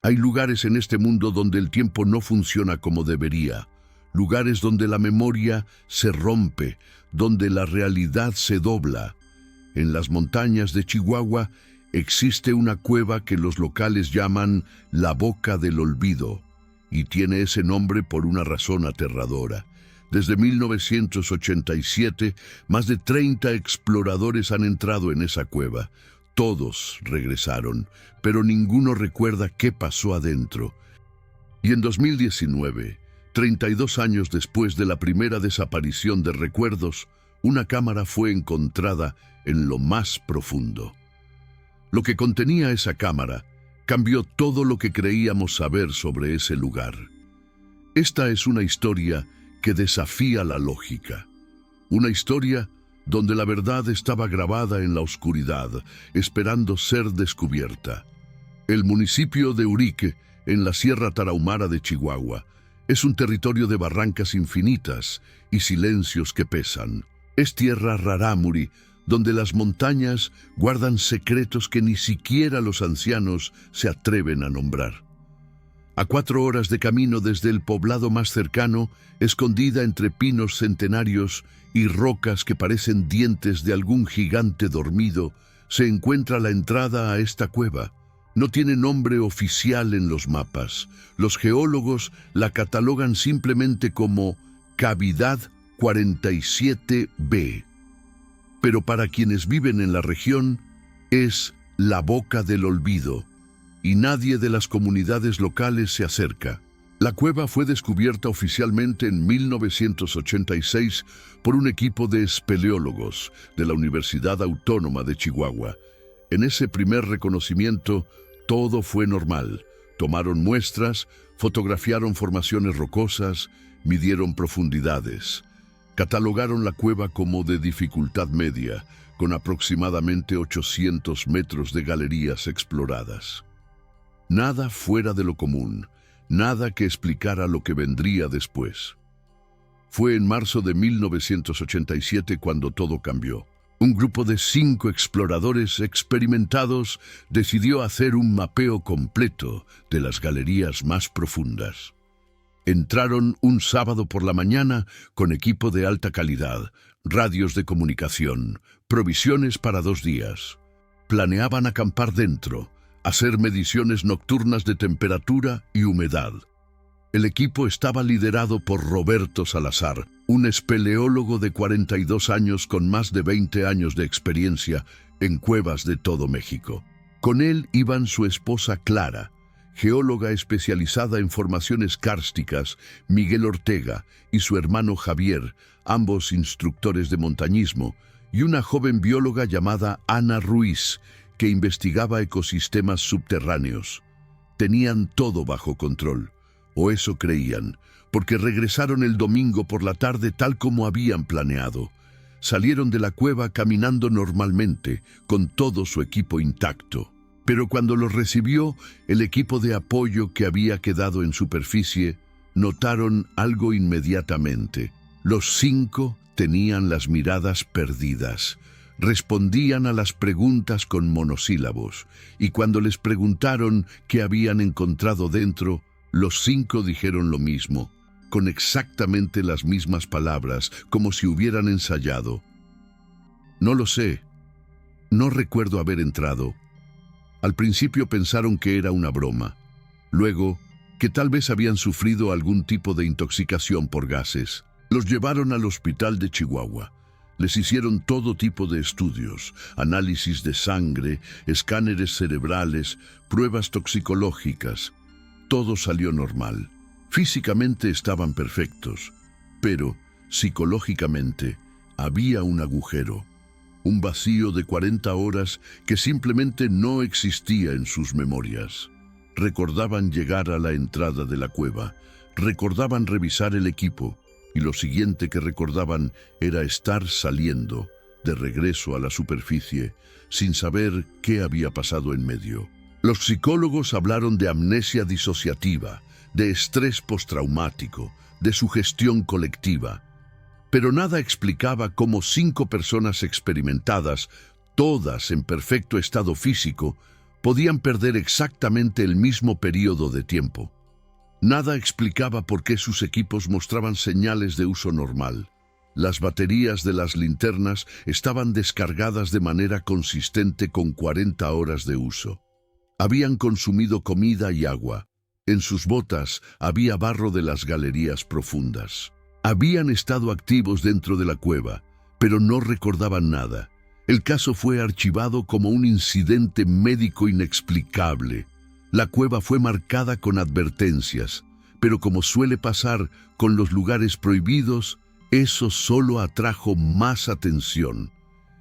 Hay lugares en este mundo donde el tiempo no funciona como debería, lugares donde la memoria se rompe, donde la realidad se dobla. En las montañas de Chihuahua existe una cueva que los locales llaman la Boca del Olvido, y tiene ese nombre por una razón aterradora. Desde 1987, más de 30 exploradores han entrado en esa cueva. Todos regresaron, pero ninguno recuerda qué pasó adentro. Y en 2019, 32 años después de la primera desaparición de recuerdos, una cámara fue encontrada en lo más profundo. Lo que contenía esa cámara cambió todo lo que creíamos saber sobre ese lugar. Esta es una historia que desafía la lógica. Una historia donde la verdad estaba grabada en la oscuridad, esperando ser descubierta. El municipio de Urique, en la Sierra Tarahumara de Chihuahua, es un territorio de barrancas infinitas y silencios que pesan. Es tierra rarámuri, donde las montañas guardan secretos que ni siquiera los ancianos se atreven a nombrar. A 4 horas de camino desde el poblado más cercano, escondida entre pinos centenarios y rocas que parecen dientes de algún gigante dormido, se encuentra la entrada a esta cueva. No tiene nombre oficial en los mapas. Los geólogos la catalogan simplemente como Cavidad 47B. Pero para quienes viven en la región, es la Boca del Olvido, y nadie de las comunidades locales se acerca. La cueva fue descubierta oficialmente en 1986 por un equipo de espeleólogos de la Universidad Autónoma de Chihuahua. En ese primer reconocimiento, todo fue normal. Tomaron muestras, fotografiaron formaciones rocosas, midieron profundidades. Catalogaron la cueva como de dificultad media, con aproximadamente 800 metros de galerías exploradas. Nada fuera de lo común, nada que explicara lo que vendría después. Fue en marzo de 1987 cuando todo cambió. Un grupo de 5 exploradores experimentados decidió hacer un mapeo completo de las galerías más profundas. Entraron un sábado por la mañana con equipo de alta calidad, radios de comunicación, provisiones para 2 días. Planeaban acampar dentro, hacer mediciones nocturnas de temperatura y humedad. El equipo estaba liderado por Roberto Salazar, un espeleólogo de 42 años con más de 20 años de experiencia en cuevas de todo México. Con él iban su esposa Clara, geóloga especializada en formaciones kársticas, Miguel Ortega, y su hermano Javier, ambos instructores de montañismo, y una joven bióloga llamada Ana Ruiz, que investigaba ecosistemas subterráneos. Tenían todo bajo control, o eso creían, porque regresaron el domingo por la tarde tal como habían planeado. Salieron de la cueva caminando normalmente, con todo su equipo intacto. Pero cuando los recibió el equipo de apoyo que había quedado en superficie, notaron algo inmediatamente. Los 5 tenían las miradas perdidas. Respondían a las preguntas con monosílabos, y cuando les preguntaron qué habían encontrado dentro, los 5 dijeron lo mismo, con exactamente las mismas palabras, como si hubieran ensayado. No lo sé. No recuerdo haber entrado. Al principio pensaron que era una broma. Luego, que tal vez habían sufrido algún tipo de intoxicación por gases. Los llevaron al hospital de Chihuahua. Les hicieron todo tipo de estudios, análisis de sangre, escáneres cerebrales, pruebas toxicológicas. Todo salió normal. Físicamente estaban perfectos, pero psicológicamente había un agujero, un vacío de 40 horas que simplemente no existía en sus memorias. Recordaban llegar a la entrada de la cueva, recordaban revisar el equipo, y lo siguiente que recordaban era estar saliendo de regreso a la superficie sin saber qué había pasado en medio. Los psicólogos hablaron de amnesia disociativa, de estrés postraumático, de sugestión colectiva, pero nada explicaba cómo 5 personas experimentadas, todas en perfecto estado físico, podían perder exactamente el mismo periodo de tiempo. Nada explicaba por qué sus equipos mostraban señales de uso normal. Las baterías de las linternas estaban descargadas de manera consistente con 40 horas de uso. Habían consumido comida y agua. En sus botas había barro de las galerías profundas. Habían estado activos dentro de la cueva, pero no recordaban nada. El caso fue archivado como un incidente médico inexplicable. La cueva fue marcada con advertencias, pero como suele pasar con los lugares prohibidos, eso solo atrajo más atención.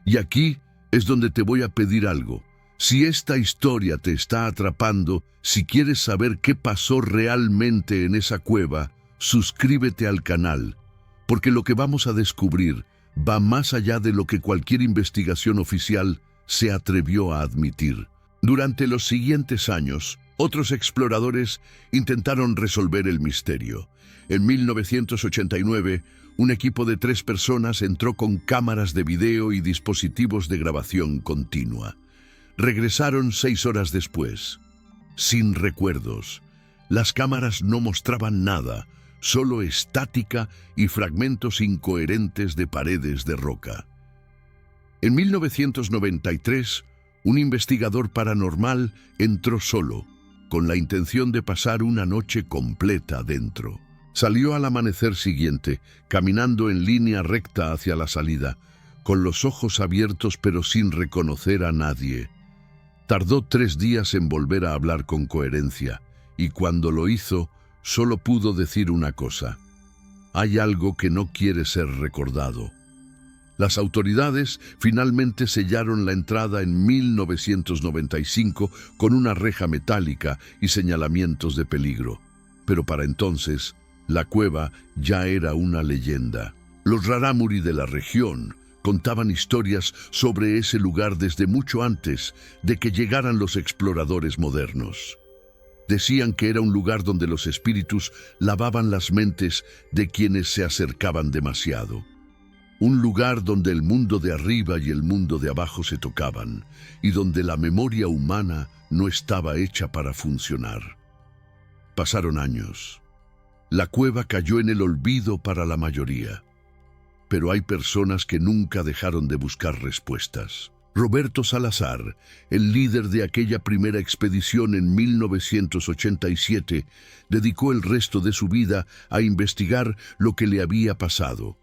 Y aquí es donde te voy a pedir algo. Si esta historia te está atrapando, si quieres saber qué pasó realmente en esa cueva, suscríbete al canal, porque lo que vamos a descubrir va más allá de lo que cualquier investigación oficial se atrevió a admitir. Durante los siguientes años, otros exploradores intentaron resolver el misterio. En 1989, un equipo de 3 personas entró con cámaras de video y dispositivos de grabación continua. Regresaron 6 horas después, sin recuerdos. Las cámaras no mostraban nada, solo estática y fragmentos incoherentes de paredes de roca. En 1993, un investigador paranormal entró solo, con la intención de pasar una noche completa dentro. Salió al amanecer siguiente, caminando en línea recta hacia la salida, con los ojos abiertos pero sin reconocer a nadie. Tardó 3 días en volver a hablar con coherencia, y cuando lo hizo, solo pudo decir una cosa: hay algo que no quiere ser recordado. Las autoridades finalmente sellaron la entrada en 1995 con una reja metálica y señalamientos de peligro. Pero para entonces, la cueva ya era una leyenda. Los rarámuri de la región contaban historias sobre ese lugar desde mucho antes de que llegaran los exploradores modernos. Decían que era un lugar donde los espíritus lavaban las mentes de quienes se acercaban demasiado. Un lugar donde el mundo de arriba y el mundo de abajo se tocaban, y donde la memoria humana no estaba hecha para funcionar. Pasaron años. La cueva cayó en el olvido para la mayoría. Pero hay personas que nunca dejaron de buscar respuestas. Roberto Salazar, el líder de aquella primera expedición en 1987, dedicó el resto de su vida a investigar lo que le había pasado.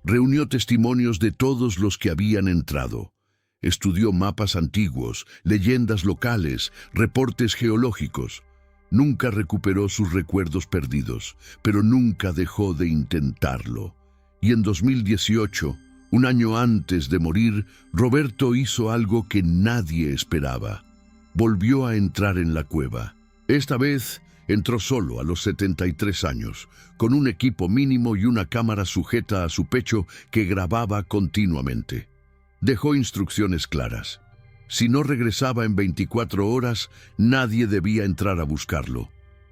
Reunió testimonios de todos los que habían entrado. Estudió mapas antiguos, leyendas locales, reportes geológicos. Nunca recuperó sus recuerdos perdidos, pero nunca dejó de intentarlo. Y en 2018, un año antes de morir, Roberto hizo algo que nadie esperaba. Volvió a entrar en la cueva. Esta vez entró solo a los 73 años, con un equipo mínimo y una cámara sujeta a su pecho que grababa continuamente. Dejó instrucciones claras. Si no regresaba en 24 horas, nadie debía entrar a buscarlo.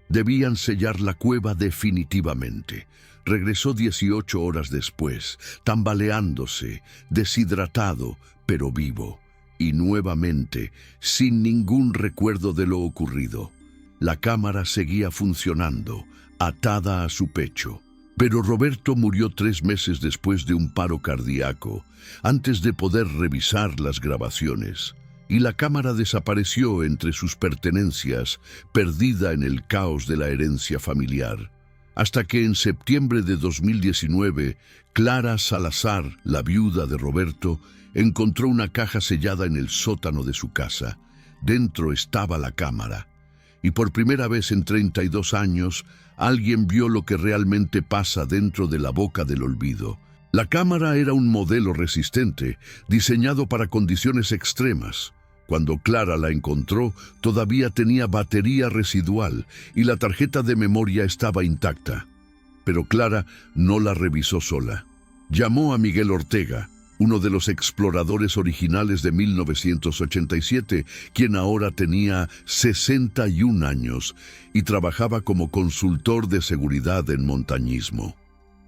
Debían sellar la cueva definitivamente. Regresó 18 horas después, tambaleándose, deshidratado, pero vivo, y nuevamente, sin ningún recuerdo de lo ocurrido. La cámara seguía funcionando, atada a su pecho. Pero Roberto murió 3 meses después de un paro cardíaco, antes de poder revisar las grabaciones. Y la cámara desapareció entre sus pertenencias, perdida en el caos de la herencia familiar. Hasta que en septiembre de 2019, Clara Salazar, la viuda de Roberto, encontró una caja sellada en el sótano de su casa. Dentro estaba la cámara. Y por primera vez en 32 años, alguien vio lo que realmente pasa dentro de la boca del olvido. La cámara era un modelo resistente, diseñado para condiciones extremas. Cuando Clara la encontró, todavía tenía batería residual y la tarjeta de memoria estaba intacta. Pero Clara no la revisó sola. Llamó a Miguel Ortega, uno de los exploradores originales de 1987, quien ahora tenía 61 años y trabajaba como consultor de seguridad en montañismo.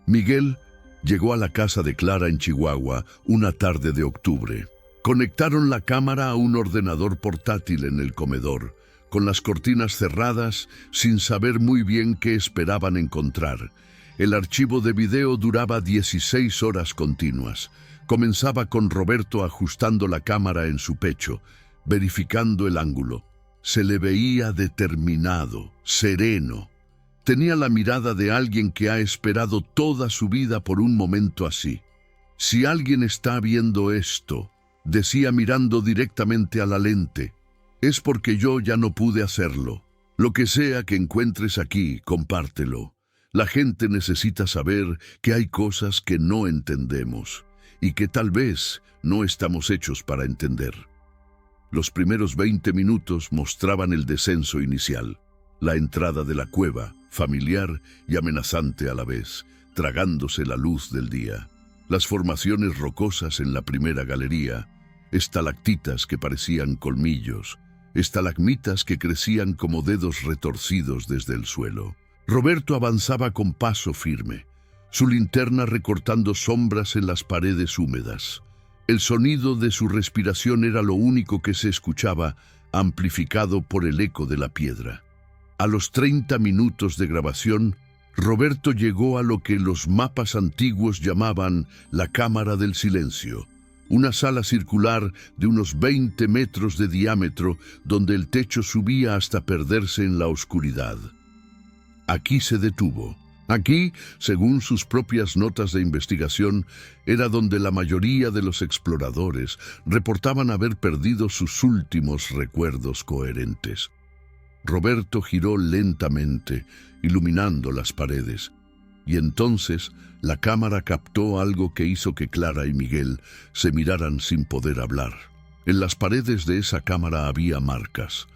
Miguel llegó a la casa de Clara en Chihuahua una tarde de octubre. Conectaron la cámara a un ordenador portátil en el comedor, con las cortinas cerradas, sin saber muy bien qué esperaban encontrar. El archivo de video duraba 16 horas continuas. Comenzaba con Roberto ajustando la cámara en su pecho, verificando el ángulo. Se le veía determinado, sereno. Tenía la mirada de alguien que ha esperado toda su vida por un momento así. Si alguien está viendo esto, decía mirando directamente a la lente, es porque yo ya no pude hacerlo. Lo que sea que encuentres aquí, compártelo. La gente necesita saber que hay cosas que no entendemos y que tal vez no estamos hechos para entender. Los primeros 20 minutos mostraban el descenso inicial, la entrada de la cueva, familiar y amenazante a la vez, tragándose la luz del día. Las formaciones rocosas en la primera galería, estalactitas que parecían colmillos, estalagmitas que crecían como dedos retorcidos desde el suelo. Roberto avanzaba con paso firme, su linterna recortando sombras en las paredes húmedas. El sonido de su respiración era lo único que se escuchaba, amplificado por el eco de la piedra. A los 30 minutos de grabación, Roberto llegó a lo que los mapas antiguos llamaban la Cámara del Silencio, una sala circular de unos 20 metros de diámetro donde el techo subía hasta perderse en la oscuridad. Aquí se detuvo. Aquí, según sus propias notas de investigación, era donde la mayoría de los exploradores reportaban haber perdido sus últimos recuerdos coherentes. Roberto giró lentamente, iluminando las paredes, y entonces la cámara captó algo que hizo que Clara y Miguel se miraran sin poder hablar. En las paredes de esa cámara había marcas.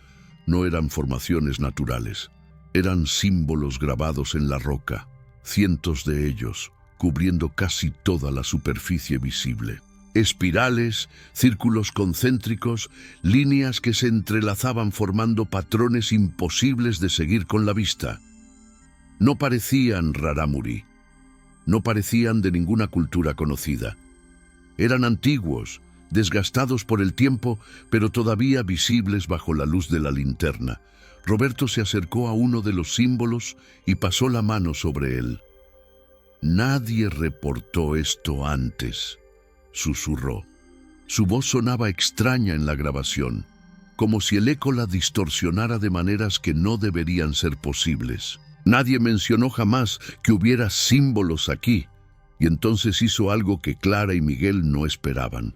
No eran formaciones naturales. Eran símbolos grabados en la roca, cientos de ellos, cubriendo casi toda la superficie visible. Espirales, círculos concéntricos, líneas que se entrelazaban formando patrones imposibles de seguir con la vista. No parecían rarámuri, no parecían de ninguna cultura conocida. Eran antiguos, desgastados por el tiempo, pero todavía visibles bajo la luz de la linterna. Roberto se acercó a uno de los símbolos y pasó la mano sobre él. «Nadie reportó esto antes», susurró. Su voz sonaba extraña en la grabación, como si el eco la distorsionara de maneras que no deberían ser posibles. Nadie mencionó jamás que hubiera símbolos aquí, y entonces hizo algo que Clara y Miguel no esperaban.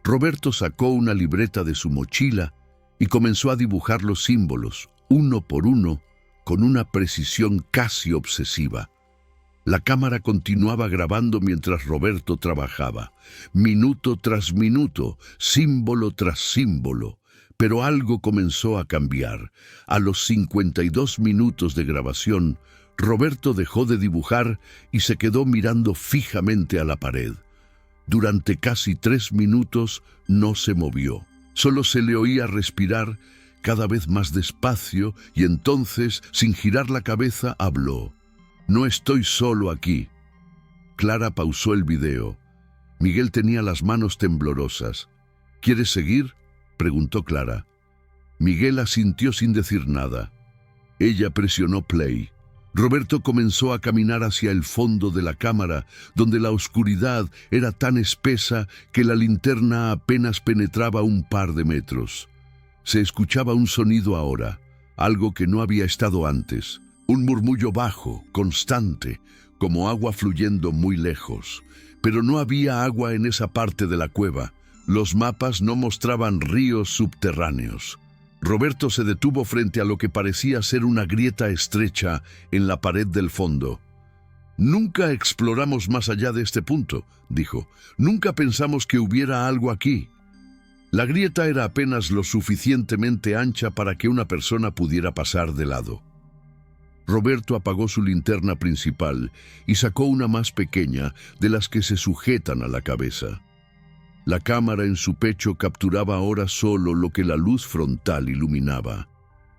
Roberto sacó una libreta de su mochila y comenzó a dibujar los símbolos, uno por uno, con una precisión casi obsesiva. La cámara continuaba grabando mientras Roberto trabajaba, minuto tras minuto, símbolo tras símbolo. Pero algo comenzó a cambiar. A los 52 minutos de grabación, Roberto dejó de dibujar y se quedó mirando fijamente a la pared. Durante casi 3 minutos no se movió. Solo se le oía respirar cada vez más despacio y entonces, sin girar la cabeza, habló. «No estoy solo aquí». Clara pausó el video. Miguel tenía las manos temblorosas. «¿Quieres seguir?», preguntó Clara. Miguel asintió sin decir nada. Ella presionó play. Roberto comenzó a caminar hacia el fondo de la cámara, donde la oscuridad era tan espesa que la linterna apenas penetraba un par de metros. Se escuchaba un sonido ahora, algo que no había estado antes. Un murmullo bajo, constante, como agua fluyendo muy lejos. Pero no había agua en esa parte de la cueva. Los mapas no mostraban ríos subterráneos. Roberto se detuvo frente a lo que parecía ser una grieta estrecha en la pared del fondo. «Nunca exploramos más allá de este punto», dijo. «Nunca pensamos que hubiera algo aquí». La grieta era apenas lo suficientemente ancha para que una persona pudiera pasar de lado. Roberto apagó su linterna principal y sacó una más pequeña de las que se sujetan a la cabeza. La cámara en su pecho capturaba ahora solo lo que la luz frontal iluminaba.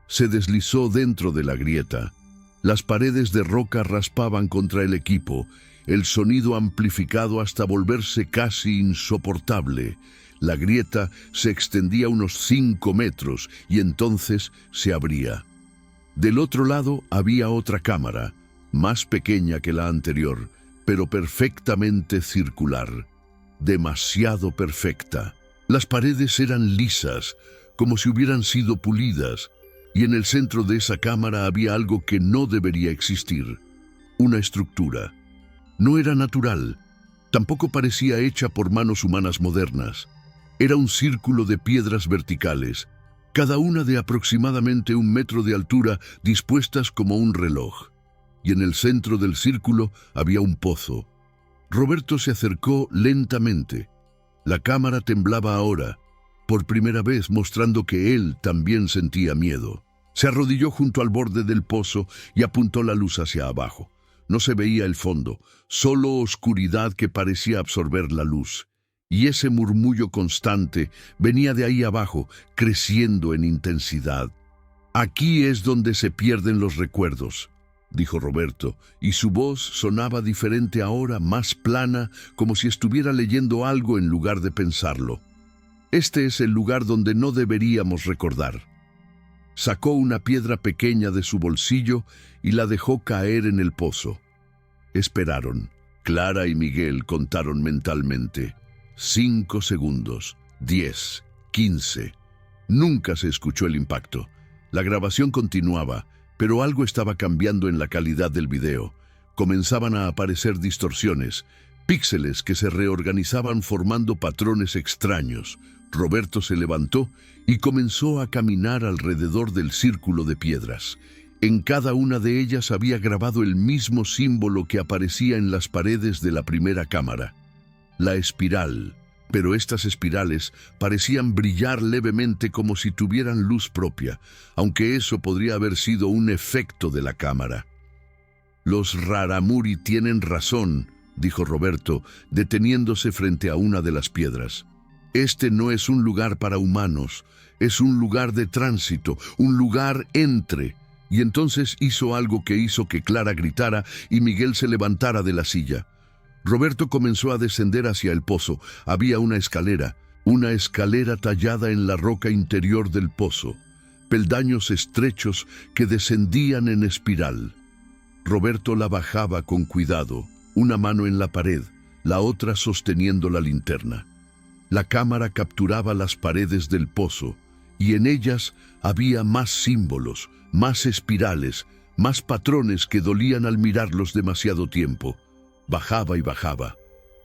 Se deslizó dentro de la grieta. Las paredes de roca raspaban contra el equipo, el sonido amplificado hasta volverse casi insoportable. La grieta se extendía unos 5 metros y entonces se abría. Del otro lado había otra cámara, más pequeña que la anterior, pero perfectamente circular. Demasiado perfecta. Las paredes eran lisas, como si hubieran sido pulidas, y en el centro de esa cámara había algo que no debería existir. Una estructura. No era natural. Tampoco parecía hecha por manos humanas modernas. Era un círculo de piedras verticales, cada una de aproximadamente 1 metro de altura, dispuestas como un reloj. Y en el centro del círculo había un pozo. Roberto se acercó lentamente. La cámara temblaba ahora, por primera vez mostrando que él también sentía miedo. Se arrodilló junto al borde del pozo y apuntó la luz hacia abajo. No se veía el fondo, solo oscuridad que parecía absorber la luz. Y ese murmullo constante venía de ahí abajo, creciendo en intensidad. «Aquí es donde se pierden los recuerdos», dijo Roberto, y su voz sonaba diferente ahora, más plana, como si estuviera leyendo algo en lugar de pensarlo. «Este es el lugar donde no deberíamos recordar». Sacó una piedra pequeña de su bolsillo y la dejó caer en el pozo. Esperaron. Clara y Miguel contaron mentalmente. 5 segundos, 10, 15. Nunca se escuchó el impacto. La grabación continuaba, pero algo estaba cambiando en la calidad del video. Comenzaban a aparecer distorsiones, píxeles que se reorganizaban formando patrones extraños. Roberto se levantó y comenzó a caminar alrededor del círculo de piedras. En cada una de ellas había grabado el mismo símbolo que aparecía en las paredes de la primera cámara. La espiral. Pero estas espirales parecían brillar levemente como si tuvieran luz propia, aunque eso podría haber sido un efecto de la cámara. «Los Raramuri tienen razón», dijo Roberto, deteniéndose frente a una de las piedras. «Este no es un lugar para humanos, es un lugar de tránsito, un lugar entre». Y entonces hizo algo que hizo que Clara gritara y Miguel se levantara de la silla. Roberto comenzó a descender hacia el pozo. Había una escalera tallada en la roca interior del pozo, peldaños estrechos que descendían en espiral. Roberto la bajaba con cuidado, una mano en la pared, la otra sosteniendo la linterna. La cámara capturaba las paredes del pozo, y en ellas había más símbolos, más espirales, más patrones que dolían al mirarlos demasiado tiempo. Bajaba y bajaba.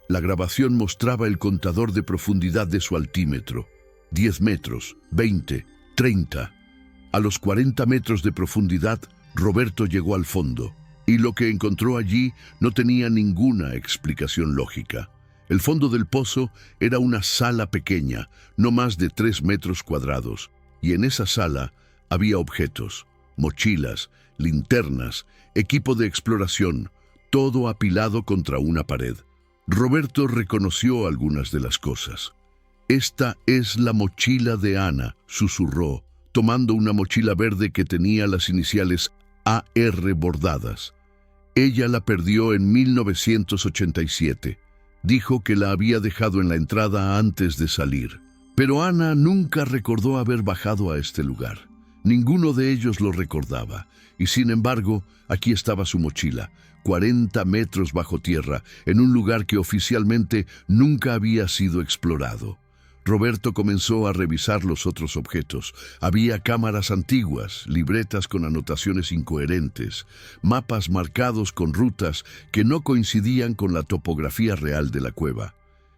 La grabación mostraba el contador de profundidad de su altímetro. 10 metros, 20, 30. A los 40 metros de profundidad, Roberto llegó al fondo, y lo que encontró allí no tenía ninguna explicación lógica. El fondo del pozo era una sala pequeña, no más de 3 metros cuadrados, y en esa sala había objetos, mochilas, linternas, equipo de exploración, todo apilado contra una pared. Roberto reconoció algunas de las cosas. «Esta es la mochila de Ana», susurró, tomando una mochila verde que tenía las iniciales AR bordadas. Ella la perdió en 1987. Dijo que la había dejado en la entrada antes de salir. Pero Ana nunca recordó haber bajado a este lugar. Ninguno de ellos lo recordaba, y sin embargo, aquí estaba su mochila, 40 metros bajo tierra, en un lugar que oficialmente nunca había sido explorado. Roberto comenzó a revisar los otros objetos. Había cámaras antiguas, libretas con anotaciones incoherentes, mapas marcados con rutas que no coincidían con la topografía real de la cueva.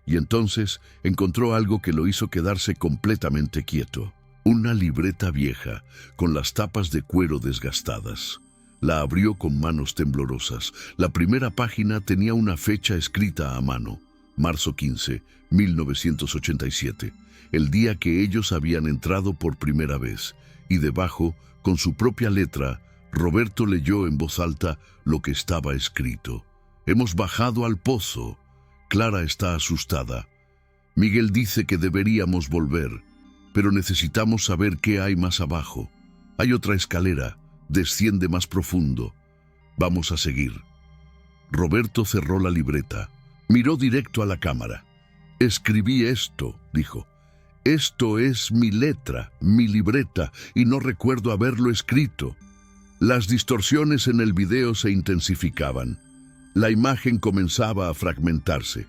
Y entonces encontró algo que lo hizo quedarse completamente quieto. Una libreta vieja, con las tapas de cuero desgastadas. La abrió con manos temblorosas. La primera página tenía una fecha escrita a mano. Marzo 15, 1987, el día que ellos habían entrado por primera vez. Y debajo, con su propia letra, Roberto leyó en voz alta lo que estaba escrito. «Hemos bajado al pozo. Clara está asustada. Miguel dice que deberíamos volver, pero necesitamos saber qué hay más abajo. Hay otra escalera, desciende más profundo. Vamos a seguir». Roberto cerró la libreta. Miró directo a la cámara. «Escribí esto», dijo. Esto es mi letra, mi libreta, y no recuerdo haberlo escrito. Las distorsiones en el video se intensificaban. La imagen comenzaba a fragmentarse.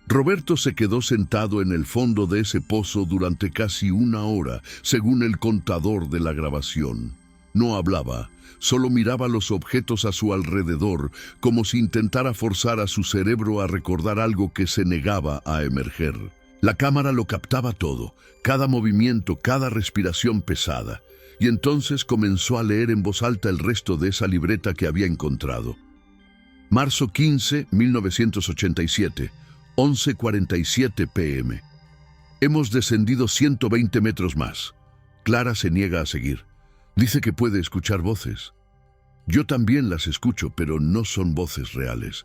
Roberto se quedó sentado en el fondo de ese pozo durante casi 1 hora, según el contador de la grabación. No hablaba, solo miraba los objetos a su alrededor, como si intentara forzar a su cerebro a recordar algo que se negaba a emerger. La cámara lo captaba todo, cada movimiento, cada respiración pesada, y entonces comenzó a leer en voz alta el resto de esa libreta que había encontrado. Marzo 15, 1987, 11:47 p.m. Hemos descendido 120 metros más. Clara se niega a seguir. Dice que puede escuchar voces. Yo también las escucho, pero no son voces reales.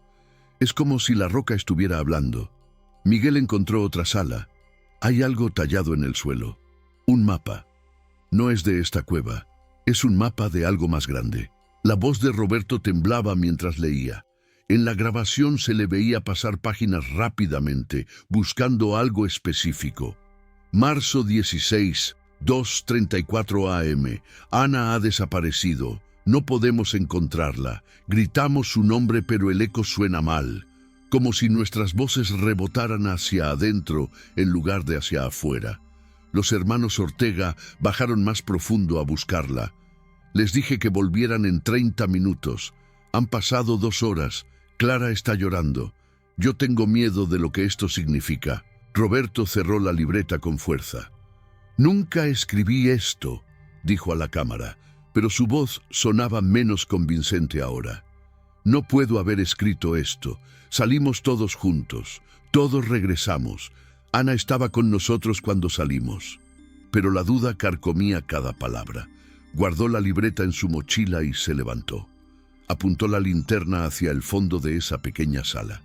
Es como si la roca estuviera hablando. Miguel encontró otra sala. Hay algo tallado en el suelo. Un mapa. No es de esta cueva. Es un mapa de algo más grande. La voz de Roberto temblaba mientras leía. En la grabación se le veía pasar páginas rápidamente, buscando algo específico. Marzo 16, 2:34 a.m. Ana ha desaparecido. No podemos encontrarla. Gritamos su nombre, pero el eco suena mal, como si nuestras voces rebotaran hacia adentro en lugar de hacia afuera. Los hermanos Ortega bajaron más profundo a buscarla. Les dije que volvieran en 30 minutos. Han pasado 2 horas. Clara está llorando. Yo tengo miedo de lo que esto significa. Roberto cerró la libreta con fuerza. Nunca escribí esto, dijo a la cámara, pero su voz sonaba menos convincente ahora. No puedo haber escrito esto. Salimos todos juntos. Todos regresamos. Ana estaba con nosotros cuando salimos. Pero la duda carcomía cada palabra. Guardó la libreta en su mochila y se levantó. Apuntó la linterna hacia el fondo de esa pequeña sala.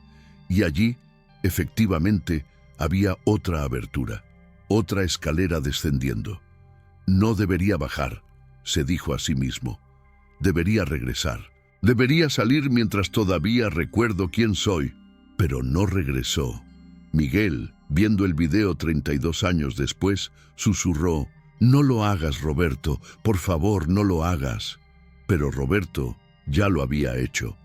Y allí, efectivamente, había otra abertura, otra escalera descendiendo. No debería bajar, se dijo a sí mismo. Debería regresar. Debería salir mientras todavía recuerdo quién soy. Pero no regresó. Miguel, viendo el video 32 años después, susurró: «No lo hagas, Roberto, por favor, no lo hagas». Pero Roberto ya lo había hecho.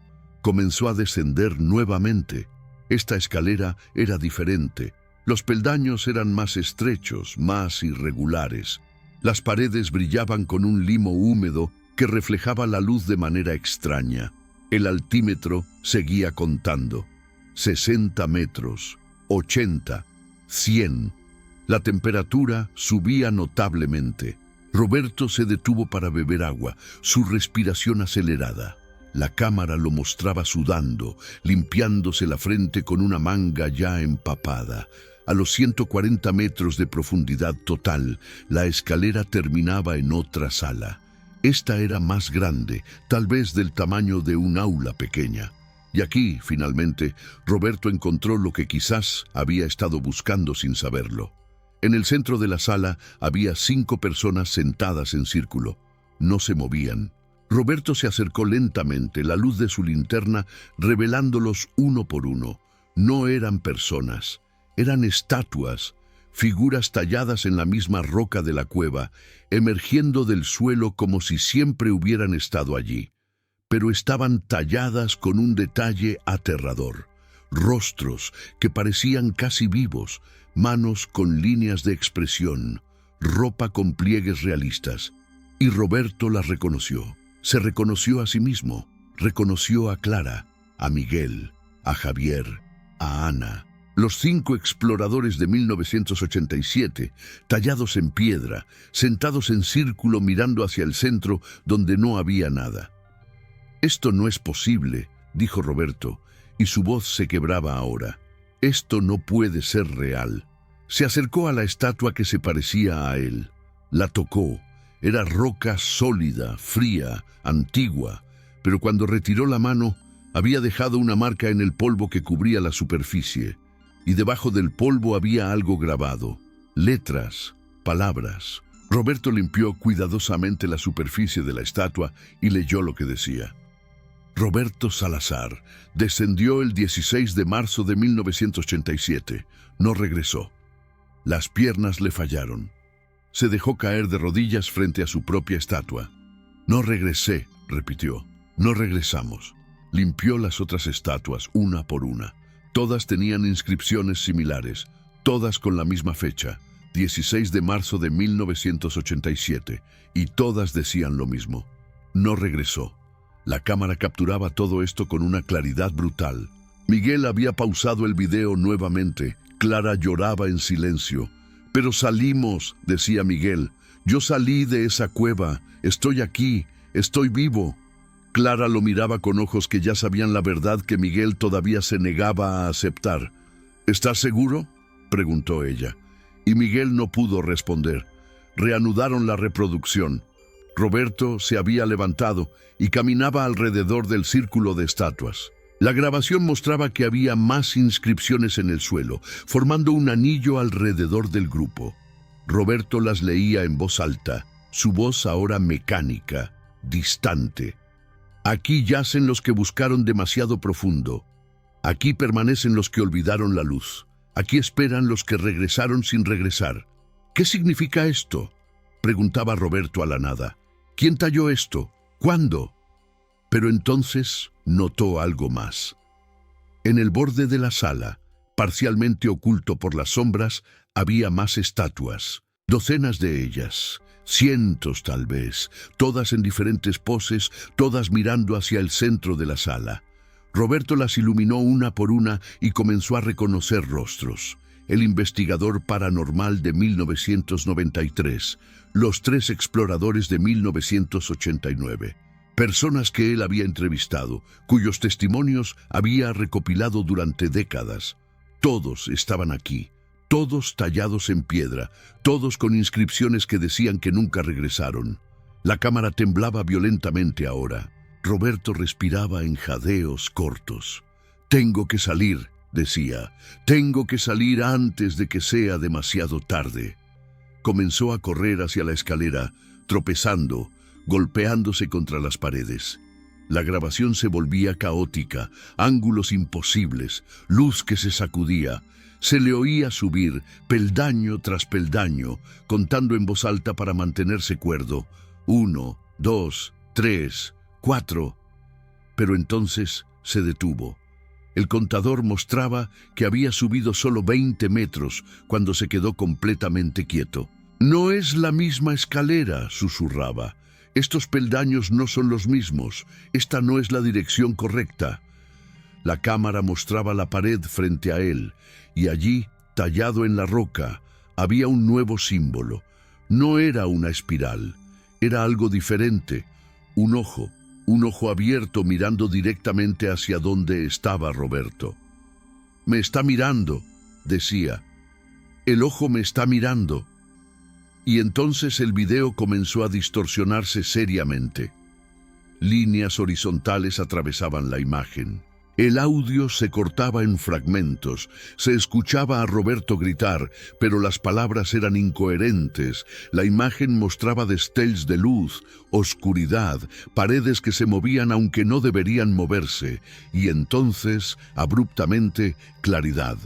Comenzó a descender nuevamente. Esta escalera era diferente. Los peldaños eran más estrechos, más irregulares. Las paredes brillaban con un limo húmedo que reflejaba la luz de manera extraña. El altímetro seguía contando. 60 metros, 80, 100. La temperatura subía notablemente. Roberto se detuvo para beber agua, su respiración acelerada. La cámara lo mostraba sudando, limpiándose la frente con una manga ya empapada. A los 140 metros de profundidad total, la escalera terminaba en otra sala. Esta era más grande, tal vez del tamaño de un aula pequeña. Y aquí, finalmente, Roberto encontró lo que quizás había estado buscando sin saberlo. En el centro de la sala había 5 personas sentadas en círculo. No se movían. Roberto se acercó lentamente, la luz de su linterna revelándolos uno por uno. No eran personas, eran estatuas, figuras talladas en la misma roca de la cueva, emergiendo del suelo como si siempre hubieran estado allí. Pero estaban talladas con un detalle aterrador. Rostros que parecían casi vivos, manos con líneas de expresión, ropa con pliegues realistas. Y Roberto las reconoció. Se reconoció a sí mismo, reconoció a Clara, a Miguel, a Javier, a Ana. Los 5 exploradores de 1987, tallados en piedra, sentados en círculo mirando hacia el centro donde no había nada. «Esto no es posible», dijo Roberto, y su voz se quebraba ahora. «Esto no puede ser real». Se acercó a la estatua que se parecía a él. La tocó. Era roca sólida, fría, antigua, pero cuando retiró la mano, había dejado una marca en el polvo que cubría la superficie, y debajo del polvo había algo grabado, letras, palabras. Roberto limpió cuidadosamente la superficie de la estatua y leyó lo que decía. Roberto Salazar descendió el 16 de marzo de 1987. No regresó. Las piernas le fallaron. Se dejó caer de rodillas frente a su propia estatua. «No regresé», repitió. «No regresamos». Limpió las otras estatuas, una por una. Todas tenían inscripciones similares, todas con la misma fecha, 16 de marzo de 1987, y todas decían lo mismo. No regresó. La cámara capturaba todo esto con una claridad brutal. Miguel había pausado el video nuevamente. Clara lloraba en silencio. «Pero salimos», decía Miguel. «Yo salí de esa cueva. Estoy aquí. Estoy vivo». Clara lo miraba con ojos que ya sabían la verdad que Miguel todavía se negaba a aceptar. «¿Estás seguro?», preguntó ella. Y Miguel no pudo responder. Reanudaron la reproducción. Roberto se había levantado y caminaba alrededor del círculo de estatuas. La grabación mostraba que había más inscripciones en el suelo, formando un anillo alrededor del grupo. Roberto las leía en voz alta, su voz ahora mecánica, distante. «Aquí yacen los que buscaron demasiado profundo. Aquí permanecen los que olvidaron la luz. Aquí esperan los que regresaron sin regresar». «¿Qué significa esto?», preguntaba Roberto a la nada. «¿Quién talló esto? ¿Cuándo?». Pero entonces notó algo más. En el borde de la sala, parcialmente oculto por las sombras, había más estatuas, docenas de ellas. Cientos tal vez, todas en diferentes poses, todas mirando hacia el centro de la sala. Roberto las iluminó una por una y comenzó a reconocer rostros. El investigador paranormal de 1993, los 3 exploradores de 1989. Personas que él había entrevistado, cuyos testimonios había recopilado durante décadas. Todos estaban aquí. Todos tallados en piedra, todos con inscripciones que decían que nunca regresaron. La cámara temblaba violentamente ahora. Roberto respiraba en jadeos cortos. «Tengo que salir», decía. «Tengo que salir antes de que sea demasiado tarde». Comenzó a correr hacia la escalera, tropezando, golpeándose contra las paredes. La grabación se volvía caótica, ángulos imposibles, luz que se sacudía. Se le oía subir, peldaño tras peldaño, contando en voz alta para mantenerse cuerdo. 1, 2, 3, 4. Pero entonces se detuvo. El contador mostraba que había subido solo 20 metros cuando se quedó completamente quieto. «No es la misma escalera», susurraba. «Estos peldaños no son los mismos. Esta no es la dirección correcta». La cámara mostraba la pared frente a él, y allí, tallado en la roca, había un nuevo símbolo. No era una espiral, era algo diferente. Un ojo abierto mirando directamente hacia donde estaba Roberto. «Me está mirando», decía. «El ojo me está mirando». Y entonces el video comenzó a distorsionarse seriamente. Líneas horizontales atravesaban la imagen. El audio se cortaba en fragmentos, se escuchaba a Roberto gritar, pero las palabras eran incoherentes. La imagen mostraba destellos de luz, oscuridad, paredes que se movían aunque no deberían moverse, y entonces, abruptamente, claridad.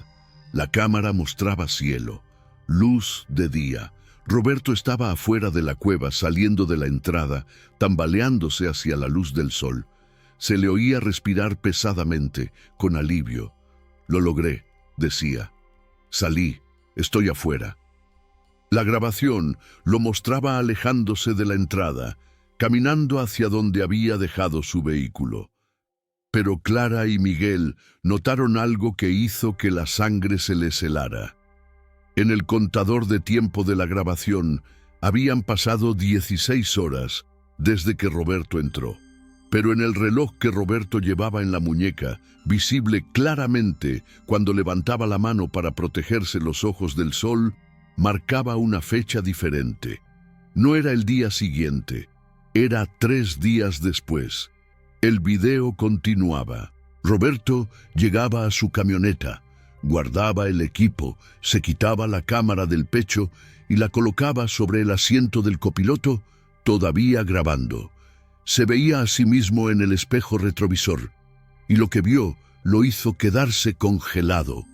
La cámara mostraba cielo, luz de día. Roberto estaba afuera de la cueva, saliendo de la entrada, tambaleándose hacia la luz del sol. Se le oía respirar pesadamente, con alivio. «Lo logré», decía. «Salí, estoy afuera». La grabación lo mostraba alejándose de la entrada, caminando hacia donde había dejado su vehículo. Pero Clara y Miguel notaron algo que hizo que la sangre se les helara. En el contador de tiempo de la grabación habían pasado 16 horas desde que Roberto entró. Pero en el reloj que Roberto llevaba en la muñeca, visible claramente cuando levantaba la mano para protegerse los ojos del sol, marcaba una fecha diferente. No era el día siguiente, era 3 días después. El video continuaba. Roberto llegaba a su camioneta, guardaba el equipo, se quitaba la cámara del pecho y la colocaba sobre el asiento del copiloto, todavía grabando. Se veía a sí mismo en el espejo retrovisor, y lo que vio lo hizo quedarse congelado.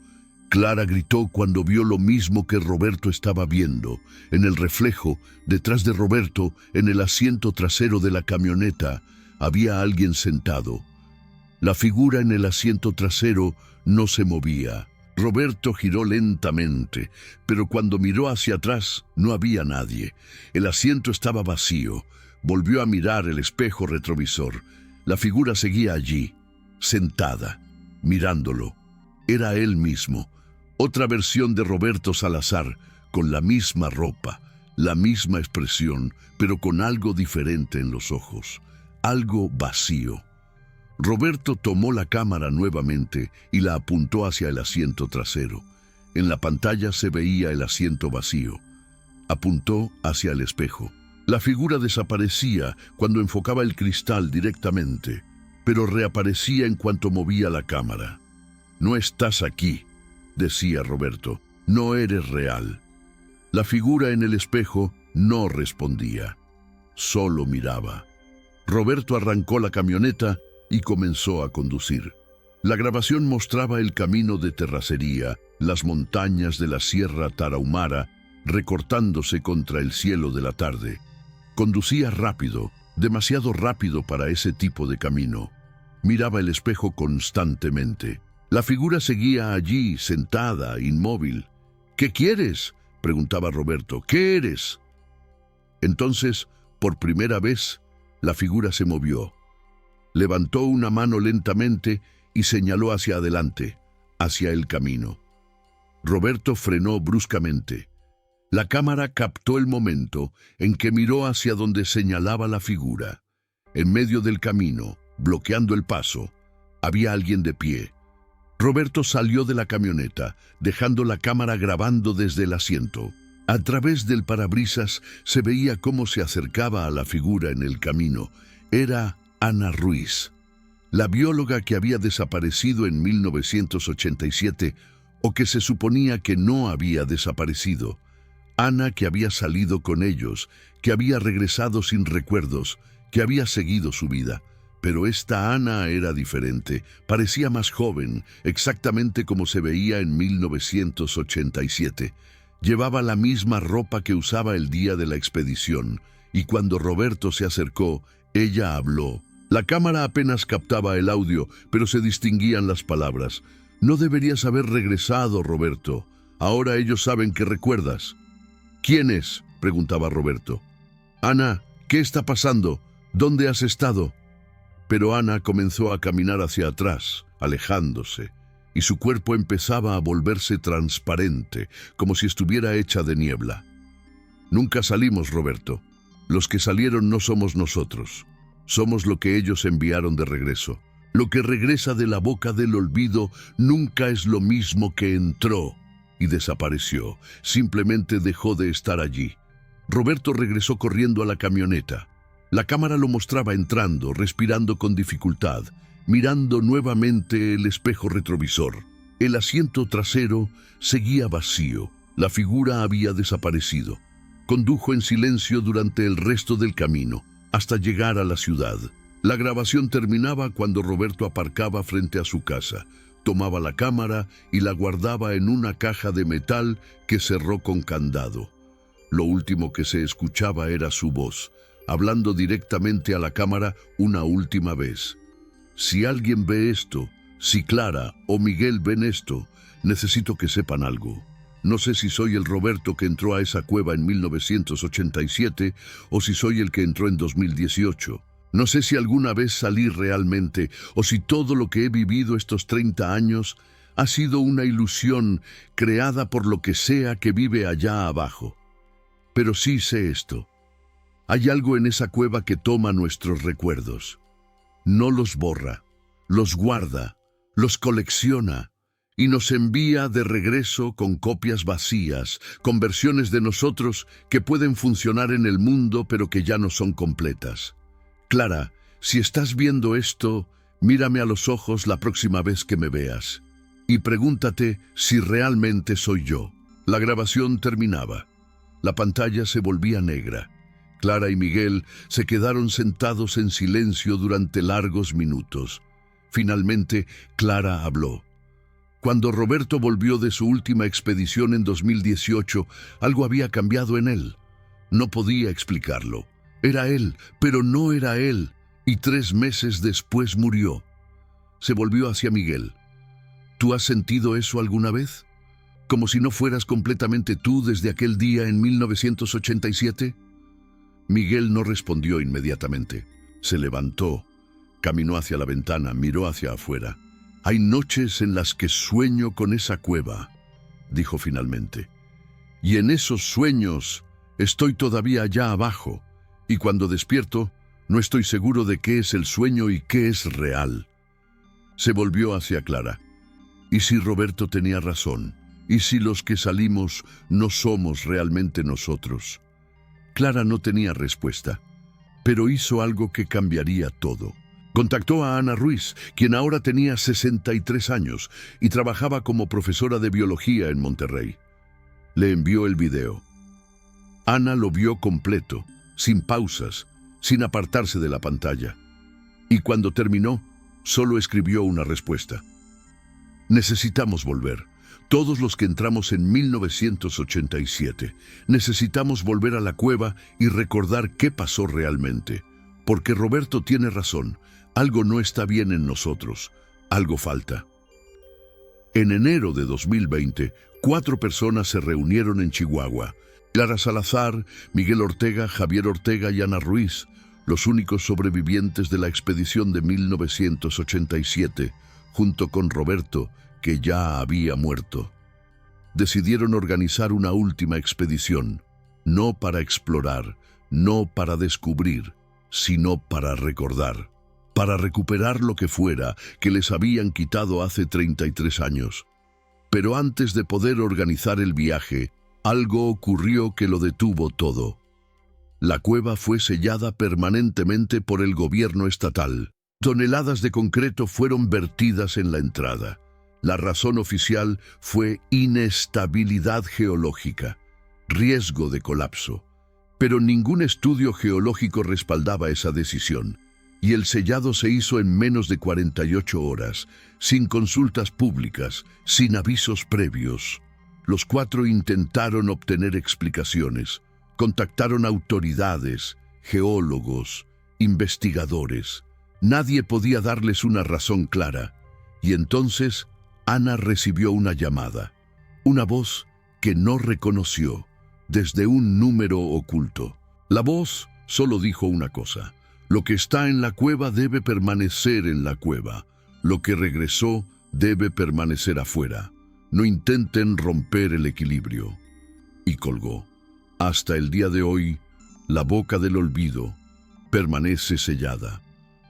Clara gritó cuando vio lo mismo que Roberto estaba viendo. En el reflejo, detrás de Roberto, en el asiento trasero de la camioneta, había alguien sentado. La figura en el asiento trasero no se movía. Roberto giró lentamente, pero cuando miró hacia atrás no había nadie. El asiento estaba vacío. Volvió a mirar el espejo retrovisor. La figura seguía allí, sentada, mirándolo. Era él mismo. Otra versión de Roberto Salazar, con la misma ropa, la misma expresión, pero con algo diferente en los ojos, algo vacío. Roberto tomó la cámara nuevamente y la apuntó hacia el asiento trasero. En la pantalla se veía el asiento vacío. Apuntó hacia el espejo. La figura desaparecía cuando enfocaba el cristal directamente, pero reaparecía en cuanto movía la cámara. «No estás aquí», decía Roberto. «No eres real». La figura en el espejo no respondía, solo miraba. Roberto arrancó la camioneta y comenzó a conducir. La grabación mostraba el camino de terracería, las montañas de la Sierra Tarahumara, recortándose contra el cielo de la tarde. Conducía rápido, demasiado rápido para ese tipo de camino. Miraba el espejo constantemente. La figura seguía allí, sentada, inmóvil. «¿Qué quieres?», preguntaba Roberto. «¿Qué eres?». Entonces, por primera vez, la figura se movió. Levantó una mano lentamente y señaló hacia adelante, hacia el camino. Roberto frenó bruscamente. La cámara captó el momento en que miró hacia donde señalaba la figura. En medio del camino, bloqueando el paso, había alguien de pie. Roberto salió de la camioneta, dejando la cámara grabando desde el asiento. A través del parabrisas se veía cómo se acercaba a la figura en el camino. Era Ana Ruiz, la bióloga que había desaparecido en 1987, o que se suponía que no había desaparecido. Ana, que había salido con ellos, que había regresado sin recuerdos, que había seguido su vida. Pero esta Ana era diferente, parecía más joven, exactamente como se veía en 1987. Llevaba la misma ropa que usaba el día de la expedición, y cuando Roberto se acercó, ella habló. La cámara apenas captaba el audio, pero se distinguían las palabras. «No deberías haber regresado, Roberto. Ahora ellos saben que recuerdas». «¿Quién es?», preguntaba Roberto. «Ana, ¿qué está pasando? ¿Dónde has estado?». Pero Ana comenzó a caminar hacia atrás, alejándose, y su cuerpo empezaba a volverse transparente, como si estuviera hecha de niebla. «Nunca salimos, Roberto. Los que salieron no somos nosotros. Somos lo que ellos enviaron de regreso. Lo que regresa de la boca del olvido nunca es lo mismo que entró y desapareció. Simplemente dejó de estar allí». Roberto regresó corriendo a la camioneta. La cámara lo mostraba entrando, respirando con dificultad, mirando nuevamente el espejo retrovisor. El asiento trasero seguía vacío. La figura había desaparecido. Condujo en silencio durante el resto del camino, hasta llegar a la ciudad. La grabación terminaba cuando Roberto aparcaba frente a su casa. Tomaba la cámara y la guardaba en una caja de metal que cerró con candado. Lo último que se escuchaba era su voz, hablando directamente a la cámara una última vez. «Si alguien ve esto, si Clara o Miguel ven esto, necesito que sepan algo. No sé si soy el Roberto que entró a esa cueva en 1987 o si soy el que entró en 2018. No sé si alguna vez salí realmente o si todo lo que he vivido estos 30 años ha sido una ilusión creada por lo que sea que vive allá abajo. Pero sí sé esto. Hay algo en esa cueva que toma nuestros recuerdos. No los borra, los guarda, los colecciona y nos envía de regreso con copias vacías, con versiones de nosotros que pueden funcionar en el mundo pero que ya no son completas. Clara, si estás viendo esto, mírame a los ojos la próxima vez que me veas y pregúntate si realmente soy yo». La grabación terminaba. La pantalla se volvía negra. Clara y Miguel se quedaron sentados en silencio durante largos minutos. Finalmente, Clara habló. Cuando Roberto volvió de su última expedición en 2018, algo había cambiado en él. No podía explicarlo. Era él, pero no era él, y 3 meses después murió. Se volvió hacia Miguel. ¿Tú has sentido eso alguna vez? ¿Como si no fueras completamente tú desde aquel día en 1987? Miguel no respondió inmediatamente. Se levantó, caminó hacia la ventana, miró hacia afuera. «Hay noches en las que sueño con esa cueva», dijo finalmente. «Y en esos sueños estoy todavía allá abajo, y cuando despierto no estoy seguro de qué es el sueño y qué es real». Se volvió hacia Clara. ¿Y si Roberto tenía razón? ¿Y si los que salimos no somos realmente nosotros? Clara no tenía respuesta, pero hizo algo que cambiaría todo. Contactó a Ana Ruiz, quien ahora tenía 63 años y trabajaba como profesora de biología en Monterrey. Le envió el video. Ana lo vio completo, sin pausas, sin apartarse de la pantalla. Y cuando terminó, solo escribió una respuesta. Necesitamos volver. Todos los que entramos en 1987, necesitamos volver a la cueva y recordar qué pasó realmente. Porque Roberto tiene razón. Algo no está bien en nosotros. Algo falta. En enero de 2020, 4 personas se reunieron en Chihuahua. Clara Salazar, Miguel Ortega, Javier Ortega y Ana Ruiz, los únicos sobrevivientes de la expedición de 1987, junto con Roberto, que ya había muerto. Decidieron organizar una última expedición, no para explorar, no para descubrir, sino para recordar, para recuperar lo que fuera que les habían quitado hace 33 años. Pero antes de poder organizar el viaje, algo ocurrió que lo detuvo todo. La cueva fue sellada permanentemente por el gobierno estatal. Toneladas de concreto fueron vertidas en la entrada. La razón oficial fue inestabilidad geológica, riesgo de colapso. Pero ningún estudio geológico respaldaba esa decisión, y el sellado se hizo en menos de 48 horas, sin consultas públicas, sin avisos previos. Los 4 intentaron obtener explicaciones, contactaron autoridades, geólogos, investigadores. Nadie podía darles una razón clara, y entonces Ana recibió una llamada, una voz que no reconoció, desde un número oculto. La voz solo dijo una cosa: lo que está en la cueva debe permanecer en la cueva, lo que regresó debe permanecer afuera. No intenten romper el equilibrio. Y colgó. Hasta el día de hoy, la boca del olvido permanece sellada.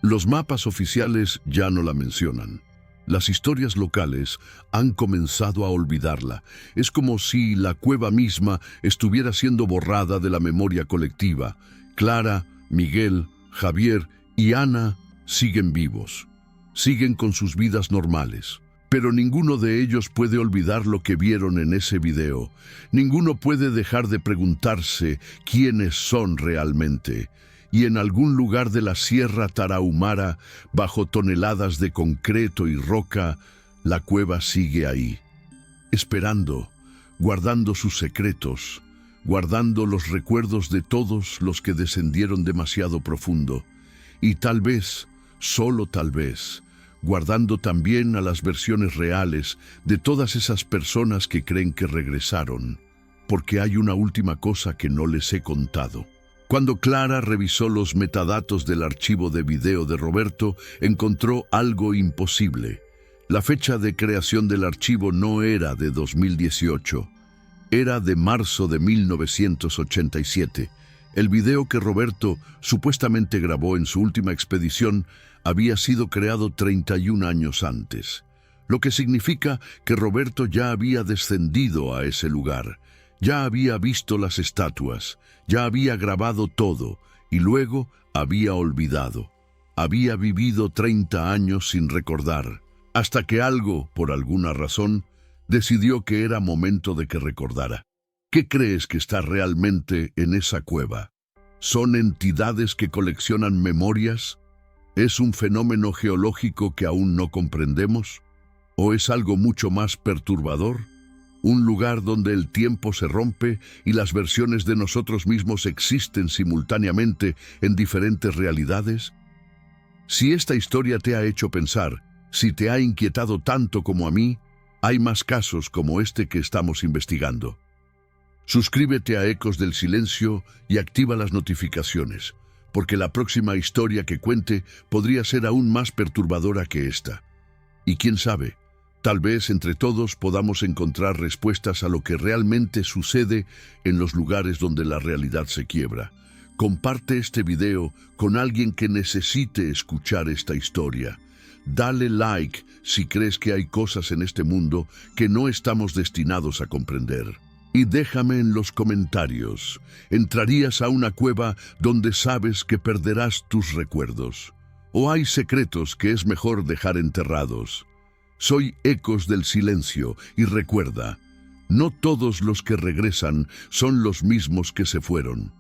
Los mapas oficiales ya no la mencionan. Las historias locales han comenzado a olvidarla. Es como si la cueva misma estuviera siendo borrada de la memoria colectiva. Clara, Miguel, Javier y Ana siguen vivos. Siguen con sus vidas normales. Pero ninguno de ellos puede olvidar lo que vieron en ese video. Ninguno puede dejar de preguntarse quiénes son realmente. Y en algún lugar de la Sierra Tarahumara, bajo toneladas de concreto y roca, la cueva sigue ahí, esperando, guardando sus secretos, guardando los recuerdos de todos los que descendieron demasiado profundo, y tal vez, solo tal vez, guardando también a las versiones reales de todas esas personas que creen que regresaron, porque hay una última cosa que no les he contado. Cuando Clara revisó los metadatos del archivo de video de Roberto, encontró algo imposible. La fecha de creación del archivo no era de 2018, era de marzo de 1987. El video que Roberto supuestamente grabó en su última expedición había sido creado 31 años antes, lo que significa que Roberto ya había descendido a ese lugar. Ya había visto las estatuas, ya había grabado todo y luego había olvidado. Había vivido 30 años sin recordar, hasta que algo, por alguna razón, decidió que era momento de que recordara. ¿Qué crees que está realmente en esa cueva? ¿Son entidades que coleccionan memorias? ¿Es un fenómeno geológico que aún no comprendemos? ¿O es algo mucho más perturbador? Un lugar donde el tiempo se rompe y las versiones de nosotros mismos existen simultáneamente en diferentes realidades. Si esta historia te ha hecho pensar, si te ha inquietado tanto como a mí, hay más casos como este que estamos investigando. Suscríbete a Ecos del Silencio y activa las notificaciones, porque la próxima historia que cuente podría ser aún más perturbadora que esta. Y quién sabe, tal vez entre todos podamos encontrar respuestas a lo que realmente sucede en los lugares donde la realidad se quiebra. Comparte este video con alguien que necesite escuchar esta historia. Dale like si crees que hay cosas en este mundo que no estamos destinados a comprender. Y déjame en los comentarios, ¿entrarías a una cueva donde sabes que perderás tus recuerdos? ¿O hay secretos que es mejor dejar enterrados? Soy Ecos del Silencio y recuerda, no todos los que regresan son los mismos que se fueron.